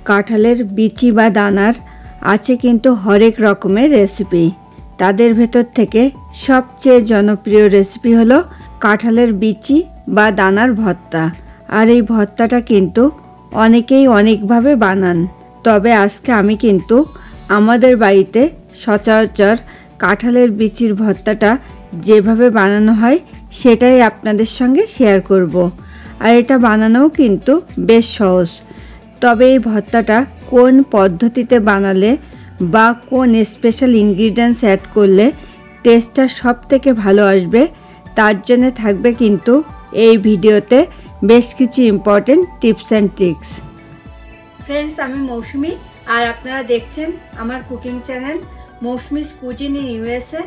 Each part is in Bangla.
কাঁঠালের বিচি বা দানার আছে কিন্তু হরেক রকমের রেসিপি। তাদের ভেতর থেকে সবচেয়ে জনপ্রিয় রেসিপি হলো কাঁঠালের বিচি বা দানার ভর্তা। আর এই ভর্তাটা কিন্তু অনেকেই অনেকভাবে বানান, তবে আজকে আমি কিন্তু আমাদের বাড়িতে সচরাচর কাঁঠালের বিচির ভর্তাটা যেভাবে বানানো হয় সেটাই আপনাদের সঙ্গে শেয়ার করব। আর এটা বানানোও কিন্তু বেশ সহজ। তবে এই ভর্তাটা কোন পদ্ধতিতে বানালে বা কোন স্পেশাল ইনগ্রিডিয়েন্টস অ্যাড করলে টেস্টটা সব থেকে ভালো আসবে, তার জন্য থাকবে কিন্তু এই ভিডিওতে বেশ কিছু important tips and tricks. Friends, আমি মৌসুমি আর আপনারা দেখছেন আমার cooking channel Mousumi's cuisine in USA.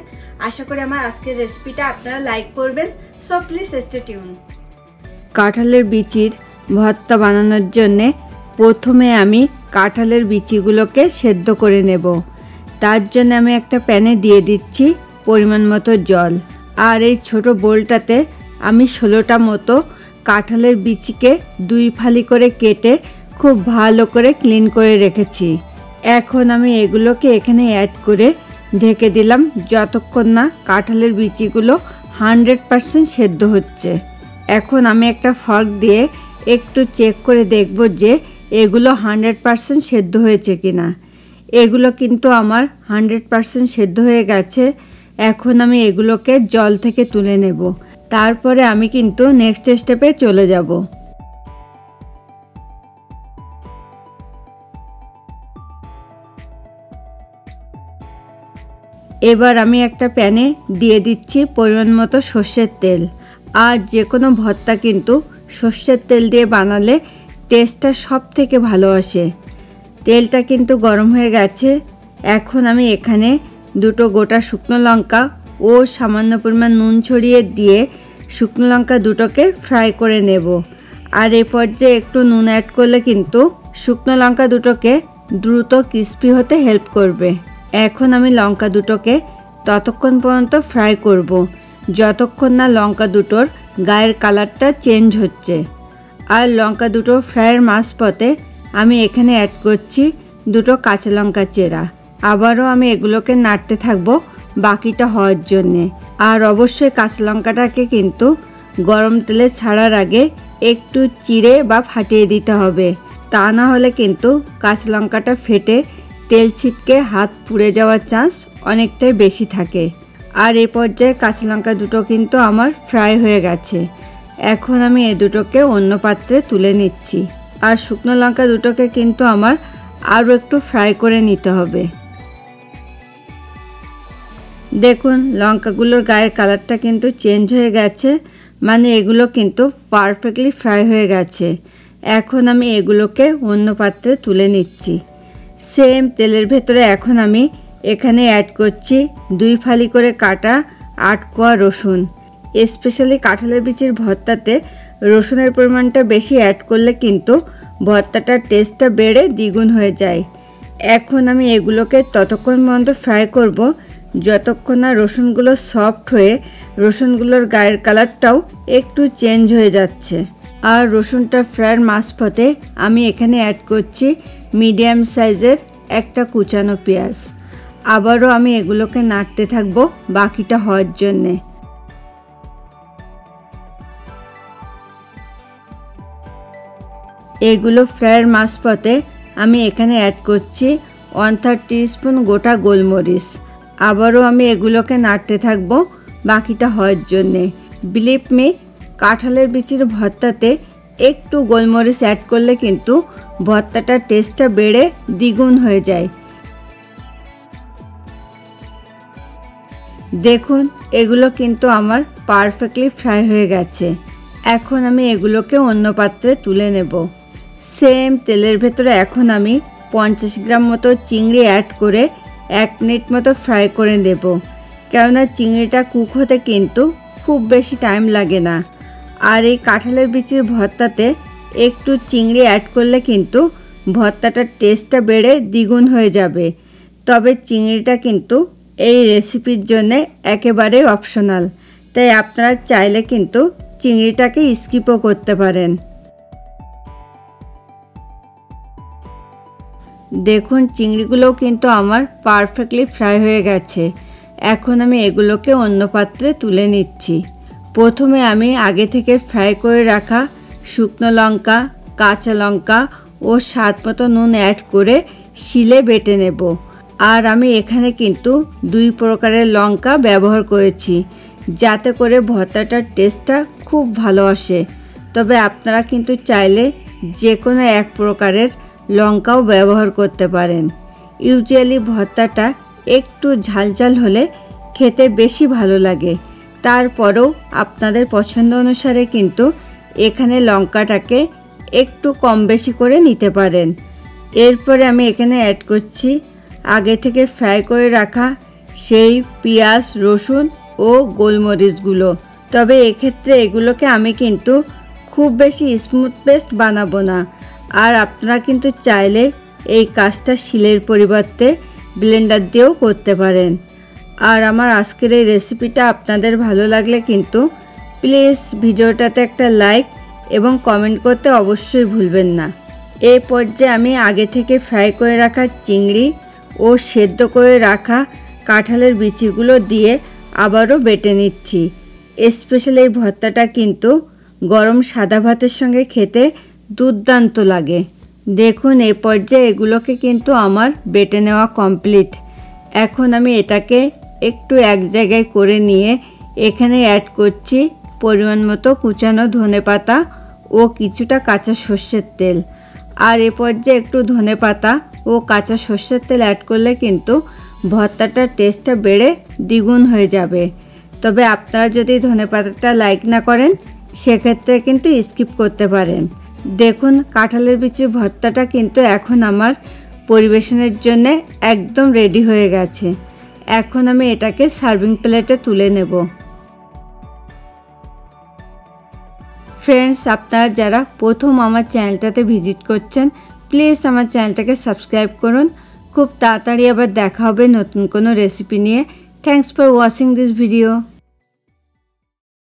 আশা করি আমার আজকের রেসিপিটা আপনারা লাইক করবেন, সো প্লিজ স্টে টিউন। কাঁঠালের বিচির ভর্তা বানানোর জন্যে প্রথমে আমি কাঁঠালের বিচিগুলোকে সেদ্ধ করে নেব। তার জন্য আমি একটা প্যানে দিয়ে দিচ্ছি পরিমাণ মতো জল। আর এই ছোট বোলটাতে আমি 16টা মতো কাঁঠালের বিচিকে 2 ফালি করে কেটে খুব ভালো করে ক্লিন করে রেখেছি। এখন আমি এগুলোকে এখানে অ্যাড করে ঢেকে দিলাম যতক্ষণ না কাঁঠালের বিচিগুলো 100% সেদ্ধ হচ্ছে। এখন আমি একটা ফর্ক দিয়ে একটু চেক করে দেখব যে এগুলো 100% সেদ্ধ হয়েছে কিনা। এগুলো কিন্তু আমার 100% সেদ্ধ হয়ে গেছে। এখন আমি এগুলোকে জল থেকে তুলে নেব, তারপরে আমি কিন্তু নেক্সট স্টেপে চলে যাব। এবার আমি একটা প্যানে দিয়ে দিচ্ছি পরিমাণ মতো সর্ষের তেল। আর যে কোনো ভর্তা কিন্তু সর্ষের তেল দিয়ে বানালে টেস্টটা সব থেকে ভালো আসে। তেলটা কিন্তু গরম হয়ে গেছে। এখন আমি এখানে 2টো গোটা শুকনো লঙ্কা ও সামান্য পরিমাণ নুন ছড়িয়ে দিয়ে শুকনো লঙ্কা দুটোকে ফ্রাই করে নেব। আর এই পর্যায়ে একটু নুন অ্যাড করলে কিন্তু শুকনো লঙ্কা দুটোকে দ্রুত ক্রিস্পি হতে হেল্প করবে। এখন আমি লঙ্কা দুটোকে ততক্ষণ পর্যন্ত ফ্রাই করব যতক্ষণ না লঙ্কা দুটোর গায়ের কালারটা চেঞ্জ হচ্ছে। আর লঙ্কা দুটোর ফ্রাইয়ের মাঝপথে আমি এখানে অ্যাড করছি 2টো কাঁচা লঙ্কা চেরা। আবারও আমি এগুলোকে নাড়তে থাকবো বাকিটা হওয়ার জন্যে। আর অবশ্যই কাঁচা লঙ্কাটাকে কিন্তু গরম তেলে ছাড়ার আগে একটু চিড়ে বা ফাটিয়ে দিতে হবে, তা না হলে কিন্তু কাঁচা লঙ্কাটা ফেটে তেল ছিটকে হাত পুড়ে যাওয়ার চান্স অনেকটাই বেশি থাকে। আর এই পর্যায়ে কাঁচা লঙ্কা দুটো কিন্তু আমার ফ্রাই হয়ে গেছে। এখন আমি এই দুটোকে অন্য পাত্রে তুলে নিচ্ছি। আর শুকনো লঙ্কা দুটোকে কিন্তু আমার আরও একটু ফ্রাই করে নিতে হবে। দেখুন লঙ্কাগুলোর গায়ের কালারটা কিন্তু চেঞ্জ হয়ে গেছে, মানে এগুলো কিন্তু পারফেক্টলি ফ্রাই হয়ে গেছে। এখন আমি এগুলোকে অন্য পাত্রে তুলে নিচ্ছি। সেম তেলের ভেতরে এখন আমি এখানে অ্যাড করছি 2 ফালি করে কাটা 8 কোয়া রসুন। স্পেশালি কাঁঠালের বিচির ভর্তাতে রসুনের পরিমাণটা বেশি অ্যাড করলে কিন্তু ভর্তাটার টেস্টটা বেড়ে দ্বিগুণ হয়ে যায়। এখন আমি এগুলোকে ততক্ষণ পর্যন্ত ফ্রাই করব যতক্ষণ না রসুনগুলো সফট হয়ে রসুনগুলোর গায়ের কালারটাও একটু চেঞ্জ হয়ে যাচ্ছে। আর রসুনটা ফ্রাইয়ের মাঝপথে আমি এখানে অ্যাড করছি মিডিয়াম সাইজের একটা কুচানো পেঁয়াজ। আবারও আমি এগুলোকে নাড়তে থাকবো বাকিটা হওয়ার জন্যে। এগুলো ফ্রাইয়ের মাঝপথে আমি এখানে অ্যাড করছি 1/3 টিস্পুন গোটা গোলমরিচ। আবারও আমি এগুলোকে নাড়তে থাকবো বাকিটা হওয়ার জন্যে। বিলিভ মি, কাঁঠালের বিচির ভর্তাতে একটু গোলমরিচ অ্যাড করলে কিন্তু ভর্তাটার টেস্টটা বেড়ে দ্বিগুণ হয়ে যায়। দেখুন এগুলো কিন্তু আমার পারফেক্টলি ফ্রাই হয়ে গেছে। এখন আমি এগুলোকে অন্য পাত্রে তুলে নেব। সেম তেলের ভেতরে এখন আমি 50 গ্রাম মতো চিংড়ি অ্যাড করে 1 মিনিট মতো ফ্রাই করে নেব, কেননা চিংড়িটা কুক হতে কিন্তু খুব বেশি টাইম লাগে না। আর এই কাঁঠালের বিচির ভর্তাতে একটু চিংড়ি অ্যাড করলে কিন্তু ভর্তাটার টেস্টটা বেড়ে দ্বিগুণ হয়ে যাবে। তবে চিংড়িটা কিন্তু এই রেসিপির জন্য একেবারে অপশনাল, তাই আপনারা চাইলে কিন্তু চিংড়িটাকে স্কিপও করতে পারেন। দেখুন চিংড়িগুলোও কিন্তু আমার পারফেক্টলি ফ্রাই হয়ে গেছে। এখন আমি এগুলোকে অন্য পাত্রে তুলে নিচ্ছি। প্রথমে আমি আগে থেকে ফ্রাই করে রাখা শুকনো লঙ্কা, কাঁচা লঙ্কা ও স্বাদ মতো নুন অ্যাড করে শিলে বেটে নেব। আর আমি এখানে কিন্তু 2 প্রকারের লঙ্কা ব্যবহার করেছি, যাতে করে ভর্তাটার টেস্টটা খুব ভালো আসে। তবে আপনারা কিন্তু চাইলে যে কোনো এক প্রকারের লঙ্কাও ব্যবহার করতে পারেন। ইউজুয়ালি ভর্তাটা একটু ঝালঝাল হলে খেতে বেশি ভালো লাগে। তারপরেও আপনাদের পছন্দ অনুসারে কিন্তু এখানে লঙ্কাটাকে একটু কম বেশি করে নিতে পারেন। এরপরে আমি এখানে অ্যাড করছি আগে থেকে ফ্রাই করে রাখা সেই পেঁয়াজ, রসুন ও গোলমরিচগুলো। তবে এক্ষেত্রে এগুলোকে আমি কিন্তু খুব বেশি স্মুথ পেস্ট বানাবো না। আর আপনারা কিন্তু চাইলে এই কাজটা শিলের পরিবর্তে ব্লেন্ডার দিয়েও করতে পারেন। আর আমার আজকের এই রেসিপিটা আপনাদের ভালো লাগলে কিন্তু প্লিজ ভিডিওটাতে একটা লাইক এবং কমেন্ট করতে অবশ্যই ভুলবেন না। এই পর্যায়ে আমি আগে থেকে ফ্রাই করে রাখা চিংড়ি ও সেদ্ধ করে রাখা কাঁঠালের বিচিগুলো দিয়ে আবারও বেটে নিচ্ছি। স্পেশালি এই ভর্তাটা কিন্তু গরম সাদা ভাতের সঙ্গে খেতে দুর্দান্ত লাগে। দেখুন এই পর্যায়ে এগুলোকে কিন্তু আমার বেটে নেওয়া কমপ্লিট। এখন আমি এটাকে একটু এক জায়গায় করে নিয়ে এখানে অ্যাড করছি পরিমাণ মতো কুচানো ধনেপাতা ও কিছুটা কাঁচা সর্ষের তেল। আর এ পর্যায়ে একটু ধনেপাতা ও কাঁচা সর্ষের তেল অ্যাড করলে কিন্তু ভর্তাটার টেস্টটা বেড়ে দ্বিগুণ হয়ে যাবে। তবে আপনারা যদি ধনেপাতাটা লাইক না করেন সেক্ষেত্রে কিন্তু স্কিপ করতে পারেন। দেখুন কাঁঠালের বিচির ভর্তাটা কিন্তু এখন আমার পরিবেশনের জন্য একদম রেডি হয়ে গেছে। এখন আমি এটাকে সার্ভিং প্লেটে তুলে নেব। ফ্রেন্ডস, আপনারা যারা প্রথম আমার চ্যানেলটাতে ভিজিট করছেন প্লিজ আমার চ্যানেলটাকে সাবস্ক্রাইব করুন। খুব তাড়াতাড়ি আবার দেখা হবে নতুন কোনো রেসিপি নিয়ে। Thanks for watching this video.